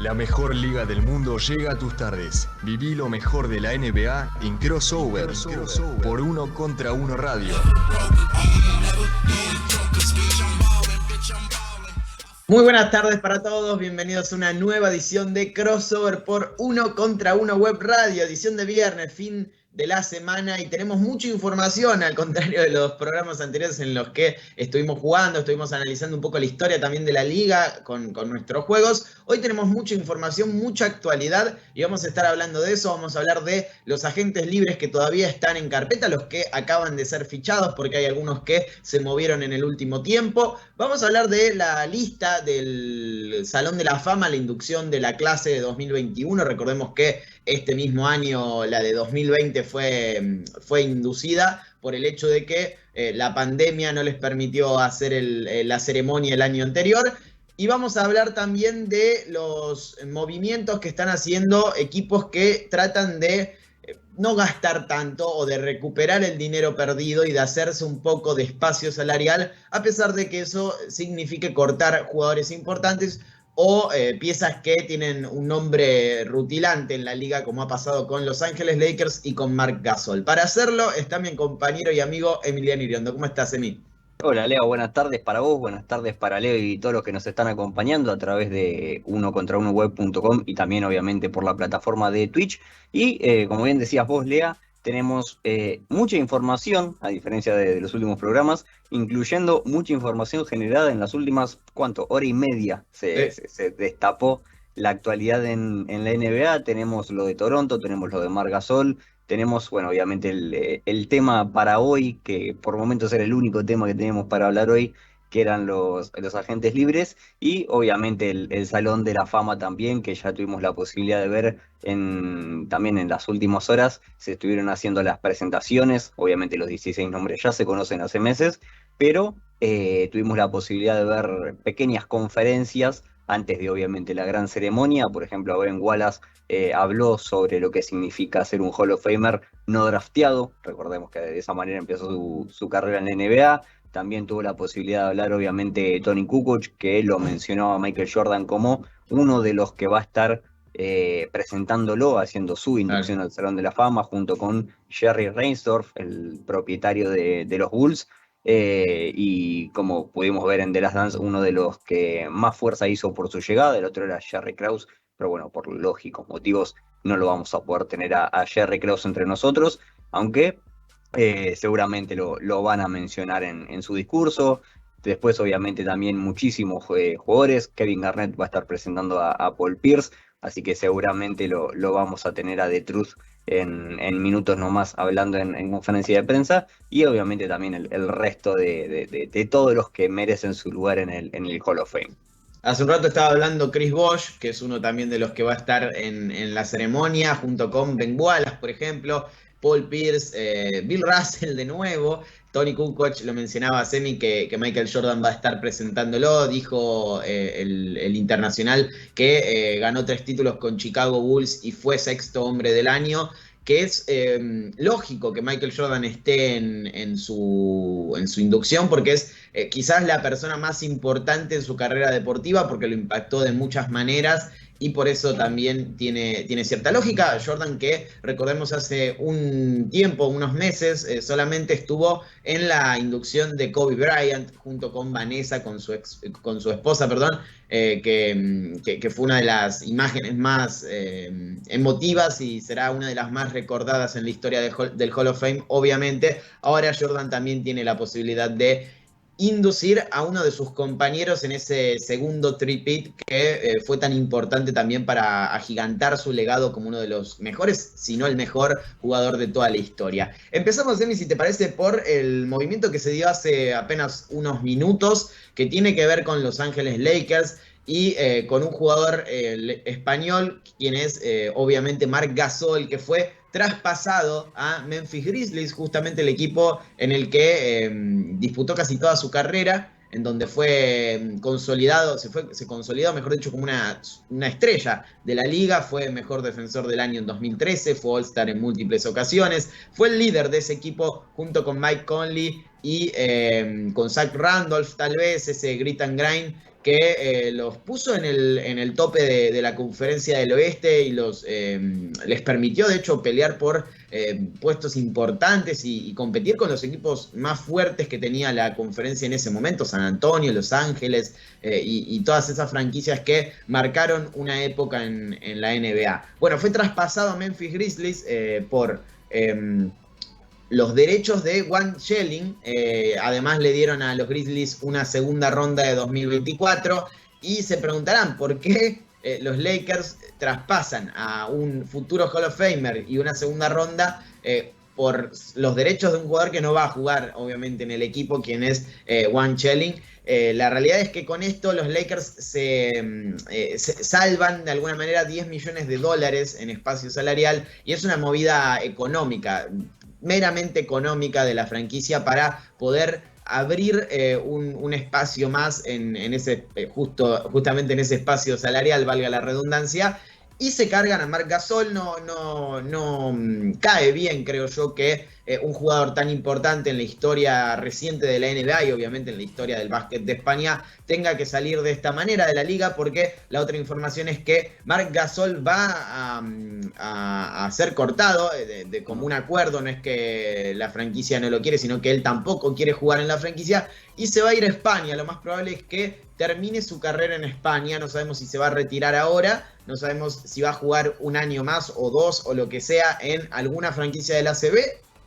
La mejor liga del mundo llega a tus tardes. Viví lo mejor de la NBA en Crossover, por Uno Contra Uno Radio. Muy buenas tardes para todos, bienvenidos a una nueva edición de Crossover por Uno Contra Uno Web Radio, edición de viernes, fin de la semana, y tenemos mucha información, al contrario de los programas anteriores en los que estuvimos jugando, estuvimos analizando un poco la historia también de la liga con nuestros juegos. Hoy tenemos mucha información, mucha actualidad, y vamos a estar hablando de eso. Vamos a hablar de los agentes libres que todavía están en carpeta, los que acaban de ser fichados, porque hay algunos que se movieron en el último tiempo. Vamos a hablar de la lista del Salón de la Fama, la inducción de la clase de 2021. Recordemos que este mismo año, la de 2020, fue inducida por el hecho de que la pandemia no les permitió hacer la ceremonia el año anterior. Y vamos a hablar también de los movimientos que están haciendo equipos que tratan de no gastar tanto o de recuperar el dinero perdido y de hacerse un poco de espacio salarial, a pesar de que eso signifique cortar jugadores importantes o piezas que tienen un nombre rutilante en la liga, como ha pasado con Los Ángeles Lakers y con Marc Gasol. Para hacerlo está mi compañero y amigo Emiliano Iriondo. ¿Cómo estás, Emi? Hola Leo, buenas tardes para vos, buenas tardes para Leo y todos los que nos están acompañando a través de unocontraunoweb.com y también obviamente por la plataforma de Twitch. Y como bien decías vos, Lea, tenemos mucha información, a diferencia de los últimos programas, incluyendo mucha información generada en las últimas, hora y media se destapó la actualidad en la NBA. Tenemos lo de Toronto, tenemos lo de Marc Gasol. Tenemos, obviamente el tema para hoy, que por momentos era el único tema que teníamos para hablar hoy, que eran los agentes libres, y obviamente el Salón de la Fama también, que ya tuvimos la posibilidad de ver también en las últimas horas. Se estuvieron haciendo las presentaciones, obviamente los 16 nombres ya se conocen hace meses, pero tuvimos la posibilidad de ver pequeñas conferencias antes de obviamente la gran ceremonia. Por ejemplo, Ben Wallace habló sobre lo que significa ser un Hall of Famer no drafteado. Recordemos que de esa manera empezó su carrera en la NBA. También tuvo la posibilidad de hablar obviamente Toni Kukoc, que lo mencionó a Michael Jordan como uno de los que va a estar presentándolo, haciendo su inducción al Salón de la Fama, junto con Jerry Reinsdorf, el propietario de los Bulls. Y como pudimos ver en The Last Dance, uno de los que más fuerza hizo por su llegada, el otro era Jerry Krause, pero bueno, por lógicos motivos no lo vamos a poder tener a Jerry Krause entre nosotros, aunque seguramente lo van a mencionar en su discurso. Después obviamente también muchísimos jugadores. Kevin Garnett va a estar presentando a Paul Pierce, así que seguramente lo vamos a tener a The Truth en minutos nomás hablando en conferencia de prensa, y obviamente también el resto de todos los que merecen su lugar en el Hall of Fame. Hace un rato estaba hablando Chris Bosh, que es uno también de los que va a estar en la ceremonia, junto con Ben Wallace, por ejemplo, Paul Pierce, Bill Russell de nuevo. Toni Kukoc, lo mencionaba Semi, que Michael Jordan va a estar presentándolo. Dijo el internacional que ganó 3 títulos con Chicago Bulls y fue 6º hombre del año, que es lógico que Michael Jordan esté en su inducción, porque es quizás la persona más importante en su carrera deportiva, porque lo impactó de muchas maneras, y por eso también tiene cierta lógica. Jordan, que recordemos hace un tiempo, unos meses, solamente estuvo en la inducción de Kobe Bryant junto con Vanessa, con su esposa, que fue una de las imágenes más emotivas y será una de las más recordadas en la historia del Hall of Fame, obviamente. Ahora Jordan también tiene la posibilidad de inducir a uno de sus compañeros en ese segundo three-peat que fue tan importante también para agigantar su legado como uno de los mejores, si no el mejor jugador de toda la historia. Empezamos, Emi, si te parece, por el movimiento que se dio hace apenas unos minutos, que tiene que ver con Los Ángeles Lakers y con un jugador español, quien es obviamente Marc Gasol, que fue traspasado a Memphis Grizzlies, justamente el equipo en el que disputó casi toda su carrera. en donde fue consolidado, se consolidó, mejor dicho, como una estrella de la liga, fue mejor defensor del año en 2013, fue All-Star en múltiples ocasiones, fue el líder de ese equipo junto con Mike Conley y con Zach Randolph, tal vez, ese grit and grind que los puso en el tope de la conferencia del oeste y les permitió, de hecho, pelear por puestos importantes y competir con los equipos más fuertes que tenía la conferencia en ese momento, San Antonio, Los Ángeles y todas esas franquicias que marcaron una época en la NBA. Bueno, fue traspasado a Memphis Grizzlies por los derechos de Wayne Schelling. Además le dieron a los Grizzlies una segunda ronda de 2024 y se preguntarán por qué los Lakers traspasan a un futuro Hall of Famer y una segunda ronda por los derechos de un jugador que no va a jugar obviamente en el equipo, quien es Wayne Schelling. La realidad es que con esto los Lakers se salvan de alguna manera $10 millones en espacio salarial y es una movida económica, meramente económica de la franquicia para poder abrir un espacio más en ese justamente en ese espacio salarial, valga la redundancia, y se cargan a Marc Gasol. No cae bien, creo yo, que un jugador tan importante en la historia reciente de la NBA y obviamente en la historia del básquet de España tenga que salir de esta manera de la liga, porque la otra información es que Marc Gasol va a ser cortado de común acuerdo. No es que la franquicia no lo quiere, sino que él tampoco quiere jugar en la franquicia y se va a ir a España. Lo más probable es que termine su carrera en España. No sabemos si se va a retirar ahora, no sabemos si va a jugar un año más o dos o lo que sea en alguna franquicia de la ACB,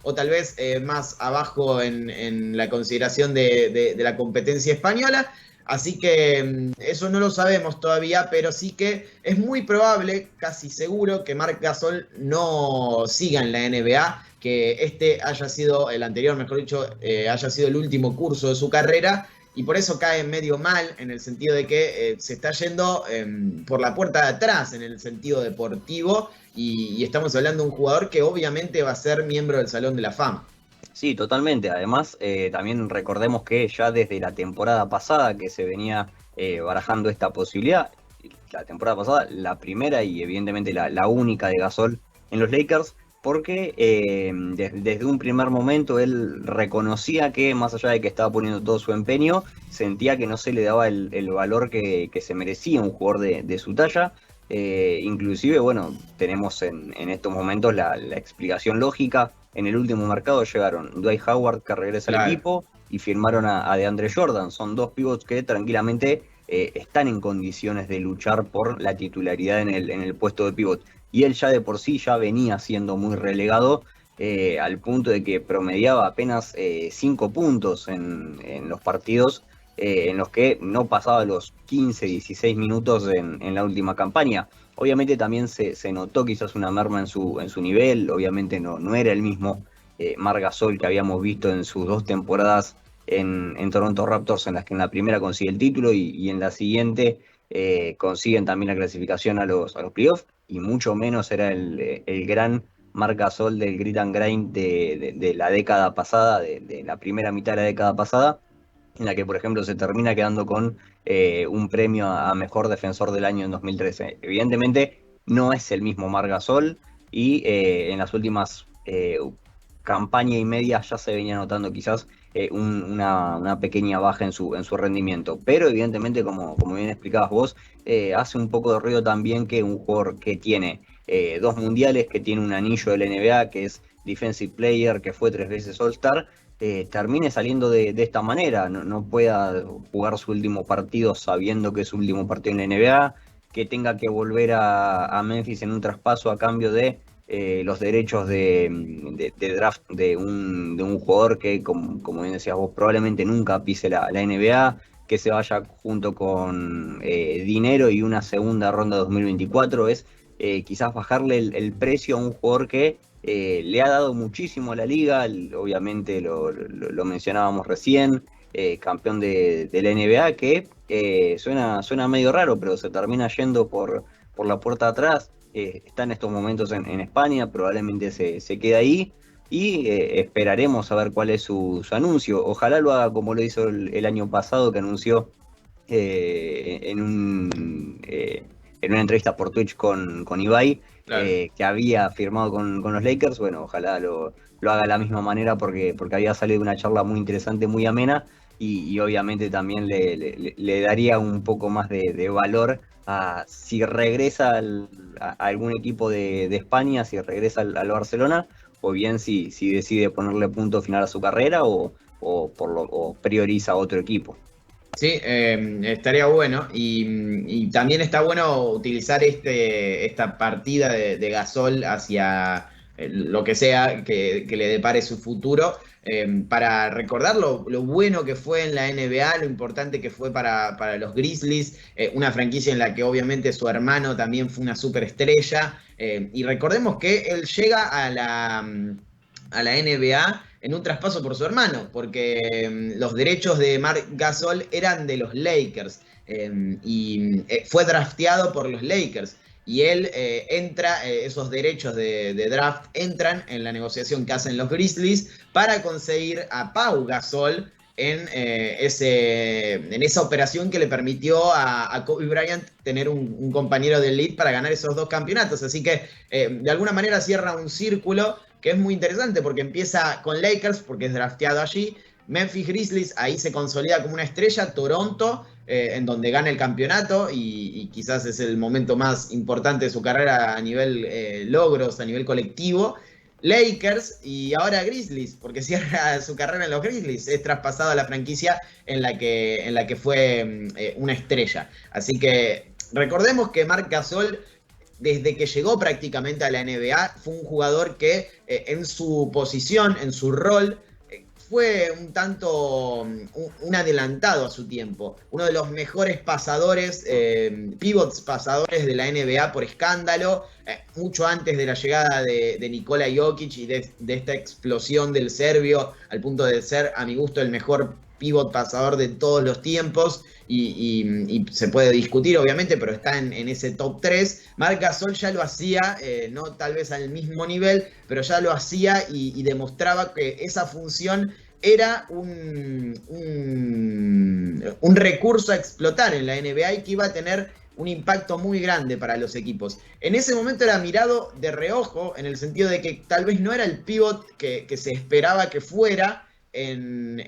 o tal vez más abajo en la consideración de la competencia española. Así que eso no lo sabemos todavía, pero sí que es muy probable, casi seguro, que Marc Gasol no siga en la NBA, que haya sido, el anterior, mejor dicho, haya sido el último curso de su carrera, y por eso cae medio mal, en el sentido de que se está yendo por la puerta de atrás, en el sentido deportivo, y estamos hablando de un jugador que obviamente va a ser miembro del Salón de la Fama. Sí, totalmente. Además, también recordemos que ya desde la temporada pasada que se venía barajando esta posibilidad, la temporada pasada, la primera y evidentemente la única de Gasol en los Lakers, porque desde un primer momento él reconocía que, más allá de que estaba poniendo todo su empeño, sentía que no se le daba el valor que se merecía un jugador de su talla. Inclusive, bueno, tenemos en estos momentos la explicación lógica. En el último mercado llegaron Dwight Howard, que regresa al equipo, y firmaron a DeAndre Jordan. Son dos pivots que tranquilamente están en condiciones de luchar por la titularidad en el puesto de pivot. Y él ya de por sí ya venía siendo muy relegado, al punto de que promediaba apenas 5 puntos en los partidos en los que no pasaba los 15, 16 minutos en la última campaña. Obviamente también se notó quizás una merma en su nivel. Obviamente no era el mismo Marc Gasol que habíamos visto en sus 2 temporadas en Toronto Raptors, en las que en la primera consigue el título y en la siguiente consiguen también la clasificación a los playoffs, y mucho menos era el gran Marc Gasol del grit and grind de la década pasada, de la primera mitad de la década pasada, en la que, por ejemplo, se termina quedando con un premio a mejor defensor del año en 2013. Evidentemente no es el mismo Marc Gasol, y en las últimas campaña y media ya se venía notando quizás una pequeña baja en su rendimiento. Pero evidentemente, como bien explicabas vos, hace un poco de ruido también que un jugador que tiene 2 mundiales, que tiene un anillo de la NBA, que es Defensive Player, que fue 3 veces All-Star, termine saliendo de esta manera, no pueda jugar su último partido sabiendo que es su último partido en la NBA, que tenga que volver a Memphis en un traspaso a cambio de los derechos de draft de un jugador que, como bien decías vos, probablemente nunca pise la NBA, que se vaya junto con dinero y una segunda ronda 2024, es quizás bajarle el precio a un jugador que le ha dado muchísimo a la liga. Obviamente lo mencionábamos recién, campeón de la NBA, que suena medio raro, pero se termina yendo por la puerta de atrás. Está en estos momentos en España, probablemente se quede ahí. y esperaremos a ver cuál es su anuncio. Ojalá lo haga como lo hizo el año pasado, que anunció en una entrevista por Twitch con Ibai, Claro. que había firmado con los Lakers. Bueno, ojalá lo haga de la misma manera porque había salido una charla muy interesante, muy amena, y obviamente también le daría un poco más de valor a si regresa a algún equipo de España, si regresa al Barcelona, o bien si decide ponerle punto final a su carrera o prioriza otro equipo. Sí, estaría bueno y también está bueno utilizar esta partida de Gasol hacia lo que sea que le depare su futuro, para recordar lo bueno que fue en la NBA, lo importante que fue para los Grizzlies, una franquicia en la que obviamente su hermano también fue una superestrella, y recordemos que él llega a la NBA en un traspaso por su hermano, porque los derechos de Marc Gasol eran de los Lakers, y fue drafteado por los Lakers. Y él entra, esos derechos de draft entran en la negociación que hacen los Grizzlies para conseguir a Pau Gasol en esa operación que le permitió a Kobe Bryant tener un compañero de elite para ganar esos 2 campeonatos. Así que de alguna manera cierra un círculo que es muy interesante porque empieza con Lakers, porque es drafteado allí, Memphis Grizzlies, ahí se consolida como una estrella, Toronto, en donde gana el campeonato y quizás es el momento más importante de su carrera a nivel logros, a nivel colectivo. Lakers y ahora Grizzlies, porque cierra su carrera en los Grizzlies, es traspasado a la franquicia en la que fue una estrella. Así que recordemos que Marc Gasol, desde que llegó prácticamente a la NBA, fue un jugador que en su posición, en su rol, fue un tanto un adelantado a su tiempo. Uno de los mejores pasadores, pivots pasadores de la NBA por escándalo, mucho antes de la llegada de Nikola Jokic y de esta explosión del serbio, al punto de ser, a mi gusto, el mejor pivot pasador de todos los tiempos, y se puede discutir obviamente, pero está en ese top 3. Marc Gasol ya lo hacía, no tal vez al mismo nivel, pero ya lo hacía y demostraba que esa función era un recurso a explotar en la NBA y que iba a tener un impacto muy grande para los equipos. En ese momento era mirado de reojo, en el sentido de que tal vez no era el pivot que se esperaba que fuera en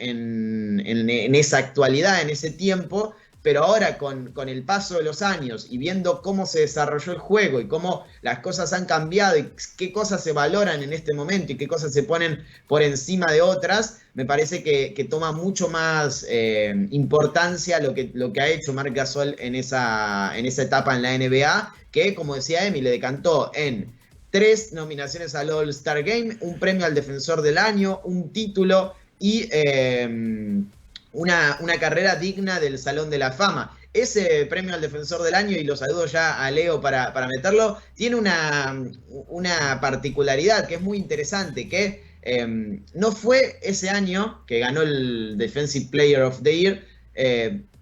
esa actualidad, en ese tiempo, pero ahora con el paso de los años y viendo cómo se desarrolló el juego y cómo las cosas han cambiado y qué cosas se valoran en este momento y qué cosas se ponen por encima de otras, me parece que toma mucho más importancia lo que ha hecho Marc Gasol en esa etapa en la NBA, que, como decía Emi, le decantó en 3 nominaciones al All-Star Game, un premio al Defensor del Año, un título y una carrera digna del Salón de la Fama. Ese premio al Defensor del Año, y lo saludo ya a Leo para meterlo, tiene una particularidad que es muy interesante, que no fue ese año que ganó el Defensive Player of the Year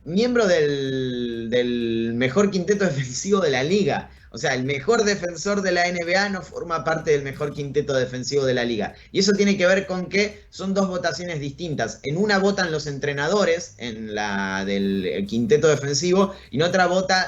miembro del mejor quinteto defensivo de la liga. O sea, el mejor defensor de la NBA no forma parte del mejor quinteto defensivo de la liga. Y eso tiene que ver con que son 2 votaciones distintas. En una votan los entrenadores, en la del quinteto defensivo, y en otra votan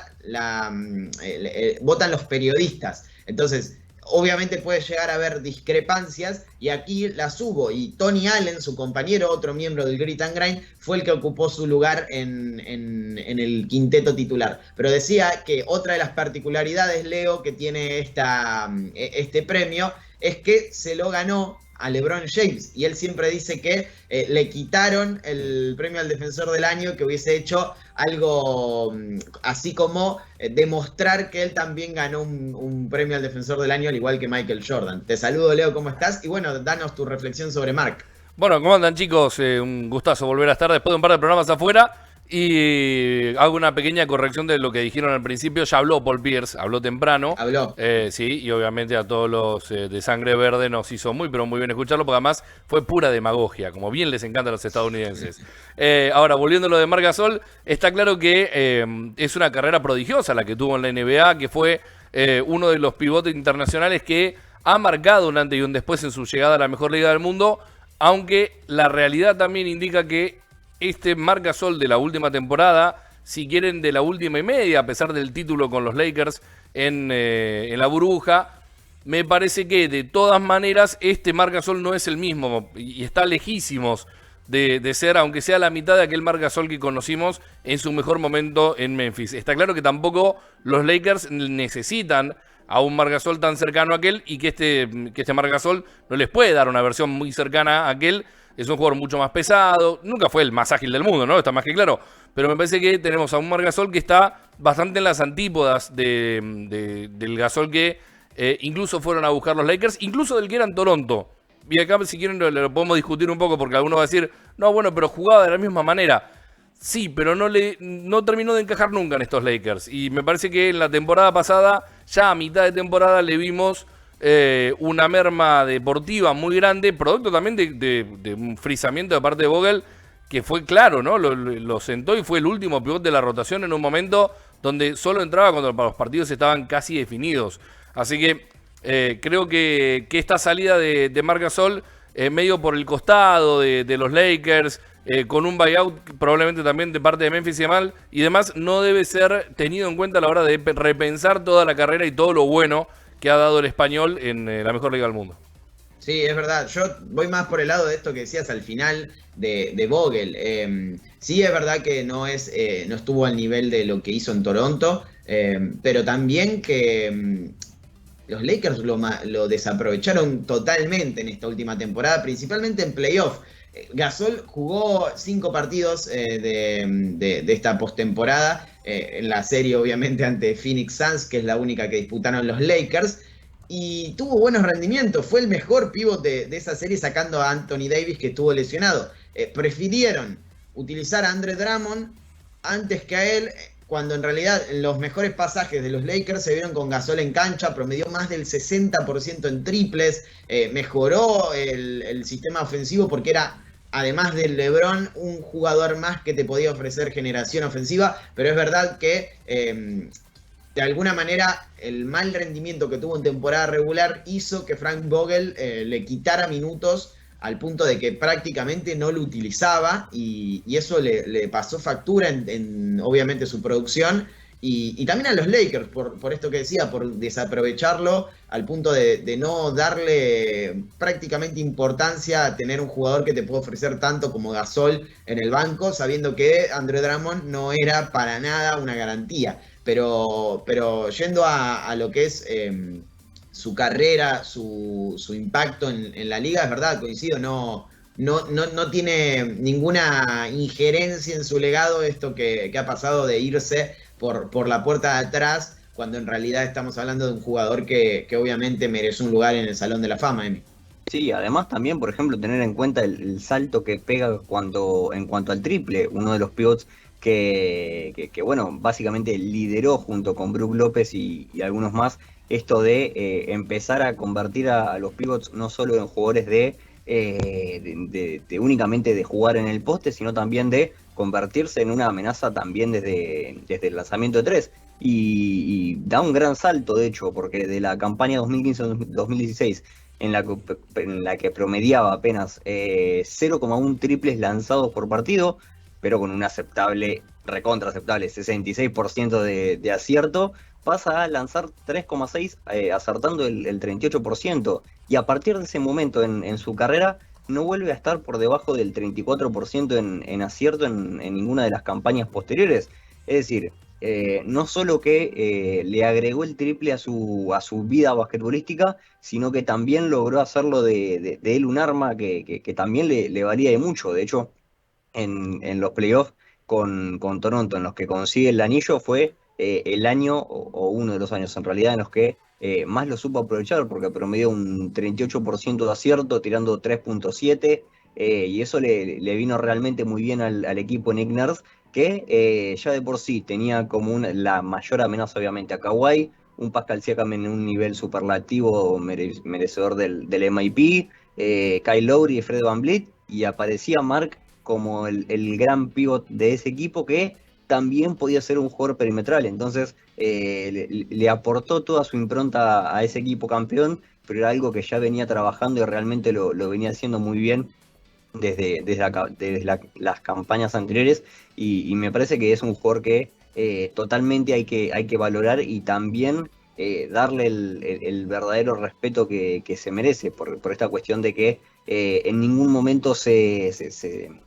los periodistas. Entonces, obviamente puede llegar a haber discrepancias y aquí las hubo, y Tony Allen, su compañero, otro miembro del Grit and Grind, fue el que ocupó su lugar en el quinteto titular. Pero decía que otra de las particularidades, Leo, que tiene este premio es que se lo ganó a LeBron James, y él siempre dice que le quitaron el premio al Defensor del Año, que hubiese hecho algo así como demostrar que él también ganó un premio al Defensor del Año, al igual que Michael Jordan. Te saludo, Leo, ¿cómo estás? Y bueno, danos tu reflexión sobre Marc. Bueno, ¿cómo andan, chicos? Un gustazo volver a estar después de un par de programas afuera. Y hago una pequeña corrección de lo que dijeron al principio. Ya habló Paul Pierce, habló temprano. Habló. Sí, y obviamente a todos los de sangre verde nos hizo muy, pero muy bien escucharlo, porque además fue pura demagogia, como bien les encanta a los estadounidenses. Ahora, volviendo a lo de Marc Gasol, está claro que es una carrera prodigiosa la que tuvo en la NBA, que fue uno de los pivotes internacionales que ha marcado un antes y un después en su llegada a la mejor liga del mundo, aunque la realidad también indica que este Marc Gasol de la última temporada, si quieren de la última y media, a pesar del título con los Lakers en la burbuja, me parece que de todas maneras este Marc Gasol no es el mismo y está lejísimos de ser, aunque sea la mitad de aquel Marc Gasol que conocimos en su mejor momento en Memphis. Está claro que tampoco los Lakers necesitan a un Marc Gasol tan cercano a aquel, y que este Marc Gasol no les puede dar una versión muy cercana a aquel. Es un jugador mucho más pesado, nunca fue el más ágil del mundo, ¿no? Está más que claro. Pero me parece que tenemos a un Marc Gasol que está bastante en las antípodas del Gasol que incluso fueron a buscar los Lakers, incluso del que eran Toronto. Y acá, si quieren, lo podemos discutir un poco, porque alguno va a decir, no, bueno, pero jugaba de la misma manera. Sí, pero no terminó de encajar nunca en estos Lakers. Y me parece que en la temporada pasada, ya a mitad de temporada, le vimos una merma deportiva muy grande, producto también de un frisamiento de parte de Vogel, que fue claro, ¿no? Lo sentó y fue el último pivot de la rotación en un momento donde solo entraba cuando los partidos estaban casi definidos. Así que creo que esta salida de Marc Gasol, medio por el costado de los Lakers, con un buyout probablemente también de parte de Memphis y demás, no debe ser tenido en cuenta a la hora de repensar toda la carrera y todo lo bueno que ha dado el español en la mejor liga del mundo. Sí, es verdad. Yo voy más por el lado de esto que decías al final de Vogel. Sí, es verdad que no estuvo al nivel de lo que hizo en Toronto, pero también que los Lakers lo desaprovecharon totalmente en esta última temporada, principalmente en playoff. Gasol jugó 5 partidos de esta postemporada, en la serie obviamente ante Phoenix Suns, que es la única que disputaron los Lakers, y tuvo buenos rendimientos. Fue el mejor pívot de esa serie, sacando a Anthony Davis, que estuvo lesionado. Prefirieron utilizar a Andre Drummond antes que a él, cuando en realidad en los mejores pasajes de los Lakers se vieron con Gasol en cancha, promedió más del 60% en triples, mejoró el sistema ofensivo porque era, además del LeBron, un jugador más que te podía ofrecer generación ofensiva, pero es verdad que de alguna manera el mal rendimiento que tuvo en temporada regular hizo que Frank Vogel le quitara minutos, al punto de que prácticamente no lo utilizaba, y eso le pasó factura en obviamente su producción, y también a los Lakers, por esto que decía, por desaprovecharlo al punto de no darle prácticamente importancia a tener un jugador que te puede ofrecer tanto como Gasol en el banco, sabiendo que Andre Drummond no era para nada una garantía. Pero yendo a lo que es su carrera, su impacto en la liga, es verdad, coincido, no tiene ninguna injerencia en su legado esto que ha pasado de irse por la puerta de atrás, cuando en realidad estamos hablando de un jugador que obviamente merece un lugar en el Salón de la Fama, Emi. Sí, además también, por ejemplo, tener en cuenta el salto que pega en cuanto al triple, uno de los pivots que bueno, básicamente lideró junto con Brook López y algunos más esto de empezar a convertir a los pivots no solo en jugadores de únicamente de jugar en el poste, sino también de convertirse en una amenaza también desde el lanzamiento de 3. Y da un gran salto, de hecho, porque de la campaña 2015-2016, en la que promediaba apenas 0,1 triples lanzados por partido, pero con un recontra aceptable 66% de acierto, pasa a lanzar 3,6, acertando el 38%, y a partir de ese momento en su carrera no vuelve a estar por debajo del 34% en acierto en ninguna de las campañas posteriores. Es decir, no solo que le agregó el triple a su vida basquetbolística, sino que también logró hacerlo de él un arma que también le valía de mucho. De hecho, en los playoffs con Toronto, en los que consigue el anillo, fue el año, o uno de los años en realidad, en los que más lo supo aprovechar, porque promedió un 38% de acierto, tirando 3.7, y eso le vino realmente muy bien al equipo Nick Nurse, que ya de por sí tenía como la mayor amenaza obviamente a Kawhi, un Pascal Siakam en un nivel superlativo merecedor del MIP, Kyle Lowry y Fred VanVleet, y aparecía Marc como el gran pivot de ese equipo, que también podía ser un jugador perimetral. Entonces le aportó toda su impronta a ese equipo campeón, pero era algo que ya venía trabajando y realmente lo venía haciendo muy bien desde las campañas anteriores, y me parece que es un jugador que totalmente hay que valorar y también darle el verdadero respeto que se merece por esta cuestión de que en ningún momento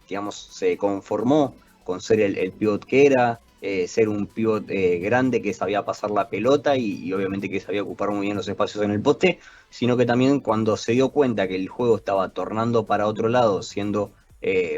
digamos, se conformó con ser el pivot que era, ser un pivot grande que sabía pasar la pelota y obviamente que sabía ocupar muy bien los espacios en el poste, sino que también cuando se dio cuenta que el juego estaba tornando para otro lado, yendo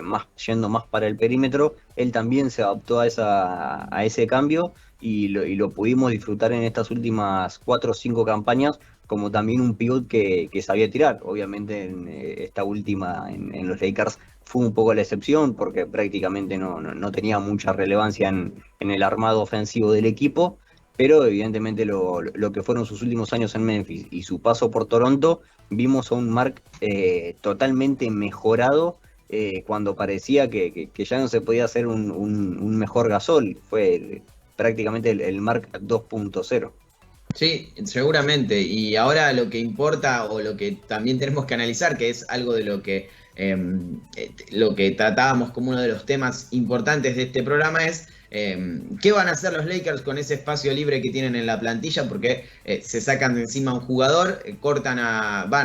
más para el perímetro, él también se adaptó a ese cambio y lo pudimos disfrutar en estas últimas 4 o 5 campañas como también un pivot que sabía tirar. Obviamente en esta última en los Lakers fue un poco la excepción porque prácticamente no tenía mucha relevancia en el armado ofensivo del equipo, pero evidentemente lo que fueron sus últimos años en Memphis y su paso por Toronto, vimos a un Mark totalmente mejorado, cuando parecía que ya no se podía hacer un mejor Gasol. Fue prácticamente el Mark 2.0. Sí, seguramente. Y ahora lo que importa o lo que también tenemos que analizar, que es algo de lo que tratábamos como uno de los temas importantes de este programa, es qué van a hacer los Lakers con ese espacio libre que tienen en la plantilla, porque se sacan de encima a un jugador, en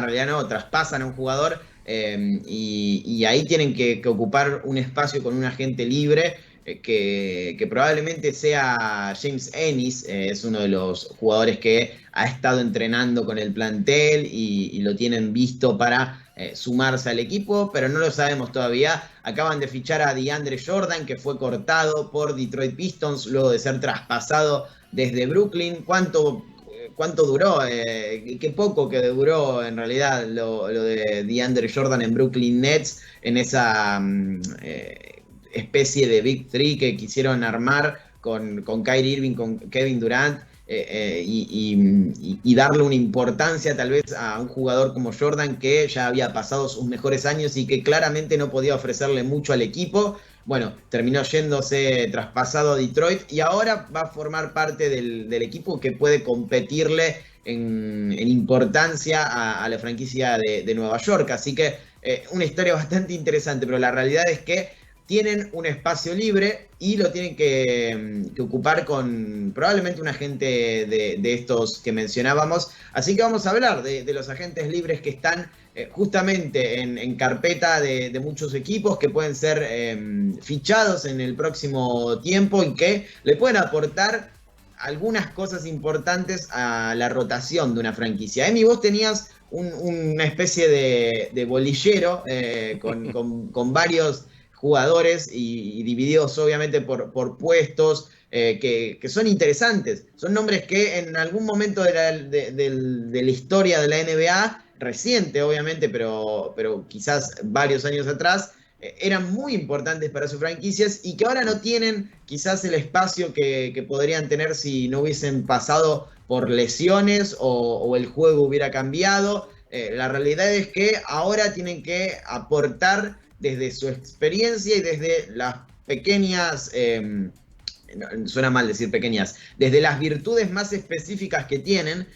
realidad no, traspasan a un jugador, y ahí tienen que ocupar un espacio con un agente libre. Que probablemente sea James Ennis, es uno de los jugadores que ha estado entrenando con el plantel y lo tienen visto para sumarse al equipo, pero no lo sabemos todavía. Acaban de fichar a DeAndre Jordan, que fue cortado por Detroit Pistons luego de ser traspasado desde Brooklyn. ¿Cuánto duró? Qué poco que duró en realidad lo de DeAndre Jordan en Brooklyn Nets, en esa especie de Big Three que quisieron armar con Kyrie Irving, con Kevin Durant, y darle una importancia tal vez a un jugador como Jordan, que ya había pasado sus mejores años y que claramente no podía ofrecerle mucho al equipo. Bueno, terminó yéndose traspasado a Detroit y ahora va a formar parte del equipo que puede competirle en importancia a la franquicia de Nueva York. Así que una historia bastante interesante, pero la realidad es que tienen un espacio libre y lo tienen que ocupar con probablemente un agente de estos que mencionábamos. Así que vamos a hablar de los agentes libres que están justamente en carpeta de muchos equipos, que pueden ser fichados en el próximo tiempo y que le pueden aportar algunas cosas importantes a la rotación de una franquicia. Emi, vos tenías una especie de bolillero con varios jugadores y divididos obviamente por puestos, que son interesantes. Son nombres que en algún momento de la historia de la NBA, reciente obviamente, pero quizás varios años atrás, eran muy importantes para sus franquicias y que ahora no tienen quizás el espacio que podrían tener si no hubiesen pasado por lesiones o el juego hubiera cambiado. La realidad es que ahora tienen que aportar desde su experiencia y desde las pequeñas, suena mal decir pequeñas, desde las virtudes más específicas que tienen,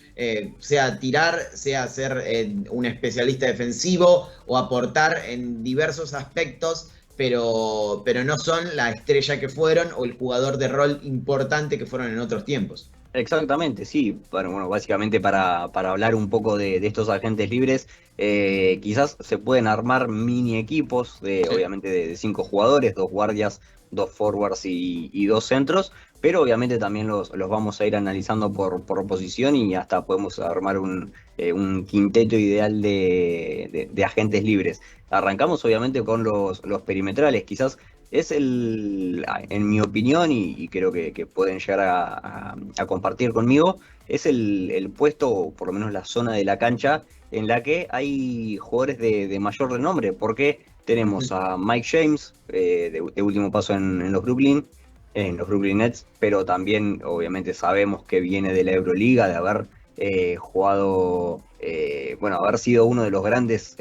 sea tirar, sea ser un especialista defensivo o aportar en diversos aspectos, pero no son la estrella que fueron o el jugador de rol importante que fueron en otros tiempos. Exactamente, sí. Bueno, básicamente para hablar un poco de estos agentes libres, quizás se pueden armar mini equipos, obviamente de 5 jugadores, 2 guardias, 2 forwards y 2 centros, pero obviamente también los vamos a ir analizando por posición y hasta podemos armar un quinteto ideal de agentes libres. Arrancamos obviamente con los perimetrales, quizás es en mi opinión, y creo que pueden llegar a compartir conmigo, es el puesto, o por lo menos la zona de la cancha, en la que hay jugadores de mayor renombre, porque tenemos a Mike James, de último paso en los Brooklyn Nets, pero también obviamente sabemos que viene de la Euroliga, de haber jugado, haber sido uno de los grandes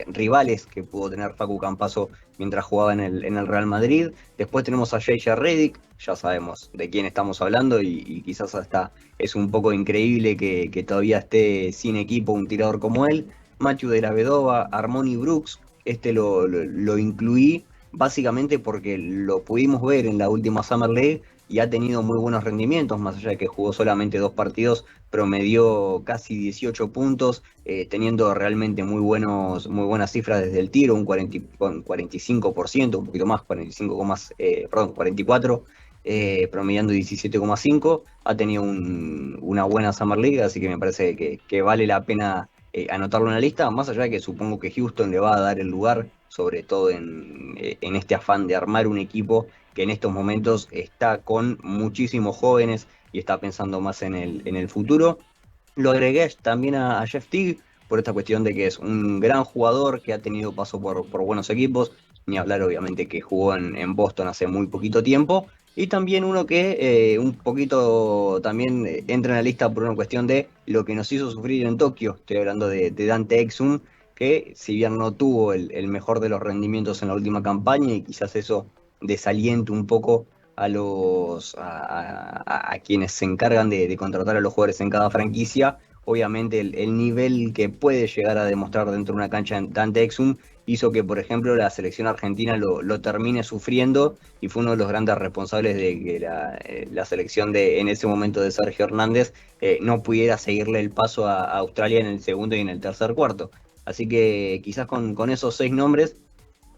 rivales que pudo tener Facu Campazzo mientras jugaba en el Real Madrid. Después tenemos a J.J. Redick, ya sabemos de quién estamos hablando y quizás hasta es un poco increíble que todavía esté sin equipo un tirador como él. Matthew de la Vedova, Armoni Brooks, lo incluí básicamente porque lo pudimos ver en la última Summer League y ha tenido muy buenos rendimientos, más allá de que jugó solamente 2 partidos, promedió casi 18 puntos, teniendo realmente muy buenas cifras desde el tiro, un 45%, un poquito más, 44%, promediando 17,5. Ha tenido una buena Summer League, así que me parece que vale la pena anotarlo en la lista, más allá de que supongo que Houston le va a dar el lugar, sobre todo en este afán de armar un equipo que en estos momentos está con muchísimos jóvenes y está pensando más en el futuro. Lo agregué también a Jeff Teague por esta cuestión de que es un gran jugador que ha tenido paso por buenos equipos, ni hablar obviamente que jugó en Boston hace muy poquito tiempo, y también uno que un poquito también entra en la lista por una cuestión de lo que nos hizo sufrir en Tokio. Estoy hablando de Dante Exum, que si bien no tuvo el mejor de los rendimientos en la última campaña y quizás eso desaliente un poco a quienes se encargan de contratar a los jugadores en cada franquicia, obviamente el nivel que puede llegar a demostrar dentro de una cancha en Dante Exum hizo que, por ejemplo, la selección argentina lo termine sufriendo y fue uno de los grandes responsables de que la selección en ese momento de Sergio Hernández no pudiera seguirle el paso a Australia en el segundo y en el tercer cuarto. Así que quizás con esos 6 nombres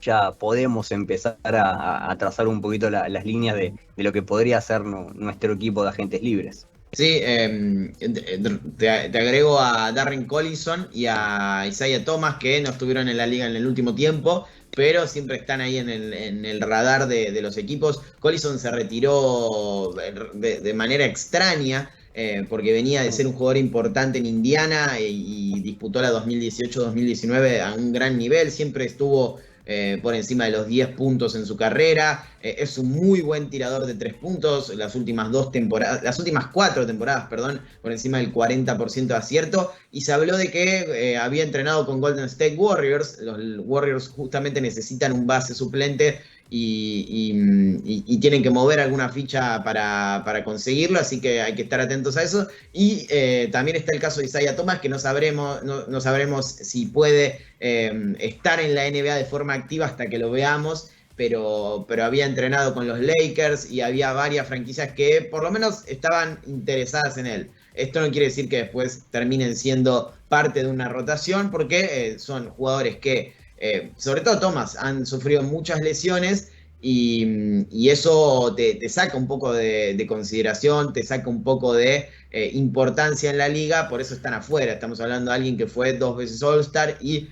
ya podemos empezar a trazar un poquito las líneas de lo que podría ser nuestro equipo de agentes libres. Sí, te agrego a Darren Collison y a Isaiah Thomas, que no estuvieron en la liga en el último tiempo, pero siempre están ahí en el radar de los equipos. Collison se retiró de manera extraña, porque venía de ser un jugador importante en Indiana y disputó la 2018-2019 a un gran nivel, siempre estuvo por encima de los 10 puntos en su carrera, es un muy buen tirador de 3 puntos, las últimas 4 temporadas, por encima del 40% de acierto, y se habló de que había entrenado con Golden State Warriors. Los Warriors justamente necesitan un base suplente y tienen que mover alguna ficha para conseguirlo, así que hay que estar atentos a eso. Y también está el caso de Isaiah Thomas, que no sabremos si puede estar en la NBA de forma activa hasta que lo veamos, pero había entrenado con los Lakers y había varias franquicias que por lo menos estaban interesadas en él. Esto no quiere decir que después terminen siendo parte de una rotación, porque son jugadores que, sobre todo Thomas, han sufrido muchas lesiones y eso te saca un poco de consideración, te saca un poco de importancia en la liga, por eso están afuera. Estamos hablando de alguien que fue 2 veces All-Star y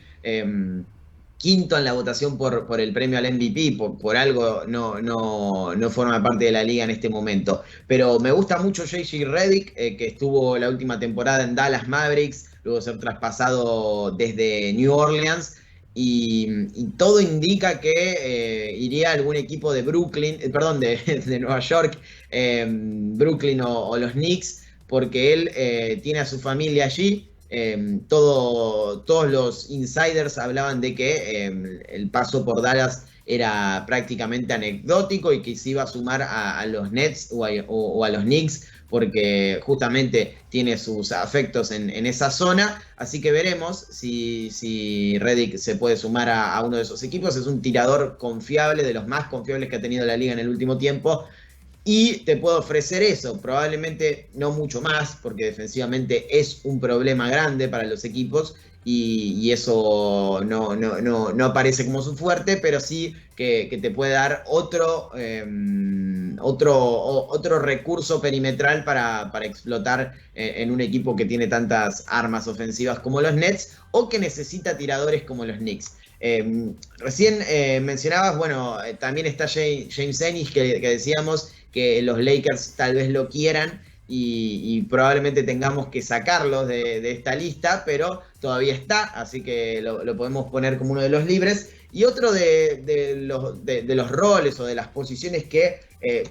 quinto en la votación por el premio al MVP, por algo no forma parte de la liga en este momento. Pero me gusta mucho J.J. Redick, que estuvo la última temporada en Dallas Mavericks, luego de ser traspasado desde New Orleans, y todo indica que iría a algún equipo de Brooklyn, de Nueva York, Brooklyn o los Knicks, porque él tiene a su familia allí. Todos los insiders hablaban de que el paso por Dallas era prácticamente anecdótico y que se iba a sumar a los Nets o a los Knicks, porque justamente tiene sus afectos en esa zona. Así que veremos si Redick se puede sumar a uno de esos equipos. Es un tirador confiable, de los más confiables que ha tenido la liga en el último tiempo. Y te puedo ofrecer eso, probablemente no mucho más, porque defensivamente es un problema grande para los equipos y eso no aparece como su fuerte, pero sí que te puede dar otro recurso perimetral para explotar en un equipo que tiene tantas armas ofensivas como los Nets o que necesita tiradores como los Knicks. Recién mencionabas, también está James Ennis, que decíamos que los Lakers tal vez lo quieran y probablemente tengamos que sacarlos de esta lista, pero todavía está, así que lo podemos poner como uno de los libres. Y otro de los roles o de las posiciones que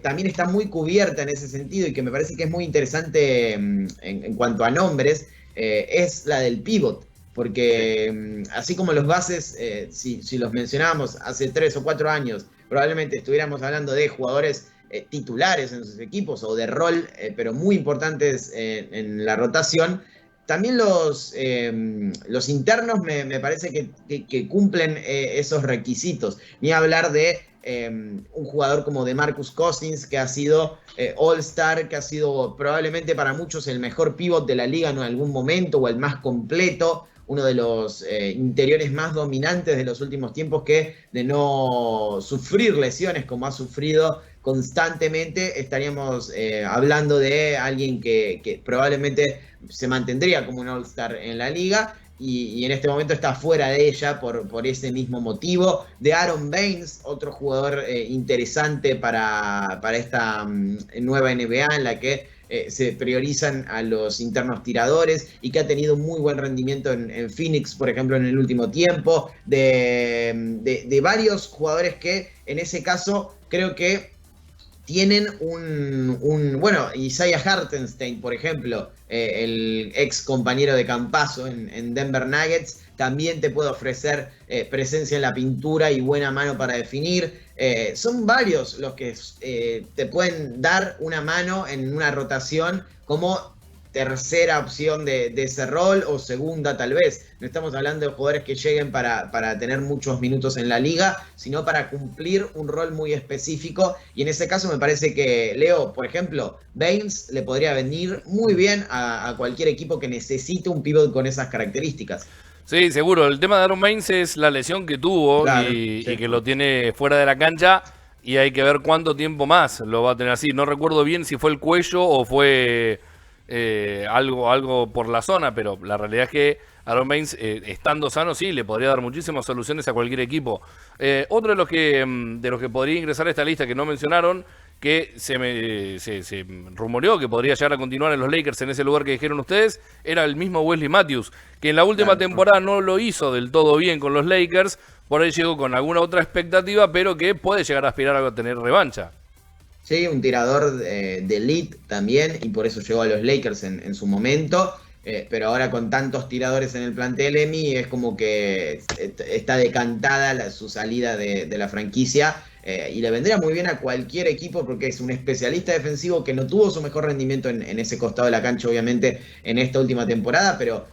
también está muy cubierta en ese sentido y que me parece que es muy interesante en cuanto a nombres, es la del pivot. porque así como los bases, si los mencionábamos hace 3 o 4 años, probablemente estuviéramos hablando de jugadores titulares en sus equipos o de rol, pero muy importantes en la rotación. También los internos me parece que cumplen esos requisitos. Ni hablar de un jugador como DeMarcus Cousins, que ha sido All-Star, que ha sido probablemente para muchos el mejor pívot de la liga en algún momento, o el más completo, uno de los interiores más dominantes de los últimos tiempos, que de no sufrir lesiones como ha sufrido constantemente, estaríamos hablando de alguien que probablemente se mantendría como un All-Star en la liga, y en este momento está fuera de ella por ese mismo motivo. De Aaron Baines, otro jugador interesante para esta nueva NBA, en la que se priorizan a los internos tiradores y que ha tenido muy buen rendimiento en Phoenix, por ejemplo, en el último tiempo. De varios jugadores que en ese caso creo que tienen bueno, Isaiah Hartenstein, por ejemplo, el ex compañero de Campazzo en Denver Nuggets, también te puede ofrecer presencia en la pintura y buena mano para definir. Son varios los que te pueden dar una mano en una rotación como tercera opción de ese rol, o segunda tal vez. No estamos hablando de jugadores que lleguen para tener muchos minutos en la liga, sino para cumplir un rol muy específico. Y en ese caso me parece que, Leo, por ejemplo, Baines le podría venir muy bien a cualquier equipo que necesite un pívot con esas características. Sí, seguro. El tema de Aaron Baines es la lesión que tuvo, Claro, y sí. que lo tiene fuera de la cancha, y hay que ver cuánto tiempo más lo va a tener así. No recuerdo bien si fue el cuello o fue algo por la zona, pero la realidad es que Aaron Baines, estando sano, sí, le podría dar muchísimas soluciones a cualquier equipo. Otro de los que podría ingresar a esta lista que no mencionaron, que se rumoreó que podría llegar a continuar en los Lakers en ese lugar que dijeron ustedes, era el mismo Wesley Matthews, que en la última temporada no lo hizo del todo bien con los Lakers, por ahí llegó con alguna otra expectativa, pero que puede llegar a aspirar a tener revancha. Sí, un tirador de elite también, y por eso llegó a los Lakers en su momento. Pero ahora con tantos tiradores en el plantel, Emi, es como que está decantada su salida de la franquicia, y le vendría muy bien a cualquier equipo, porque es un especialista defensivo que no tuvo su mejor rendimiento en ese costado de la cancha, obviamente, en esta última temporada, pero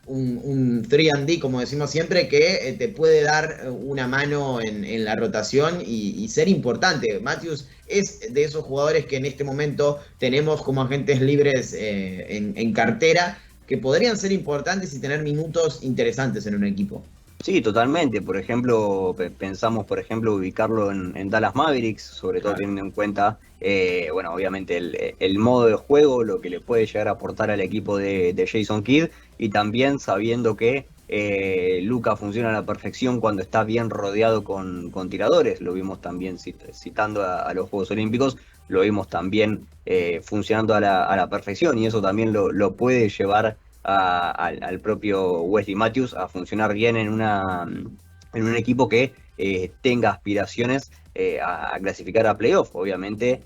un 3&D, como decimos siempre, que te puede dar una mano en la rotación y ser importante. Matthews es de esos jugadores que en este momento tenemos como agentes libres en cartera, que podrían ser importantes y tener minutos interesantes en un equipo. Sí, totalmente. Por ejemplo, pensamos, por ejemplo, ubicarlo en Dallas Mavericks, sobre todo teniendo en cuenta, bueno, obviamente el modo de juego, lo que le puede llegar a aportar al equipo de Jason Kidd, y también sabiendo que Luka funciona a la perfección cuando está bien rodeado con tiradores. Lo vimos también citando a los Juegos Olímpicos, lo vimos también funcionando a la perfección, y eso también lo puede llevar al propio Wesley Matthews a funcionar bien en un equipo que tenga aspiraciones a clasificar a playoff. Obviamente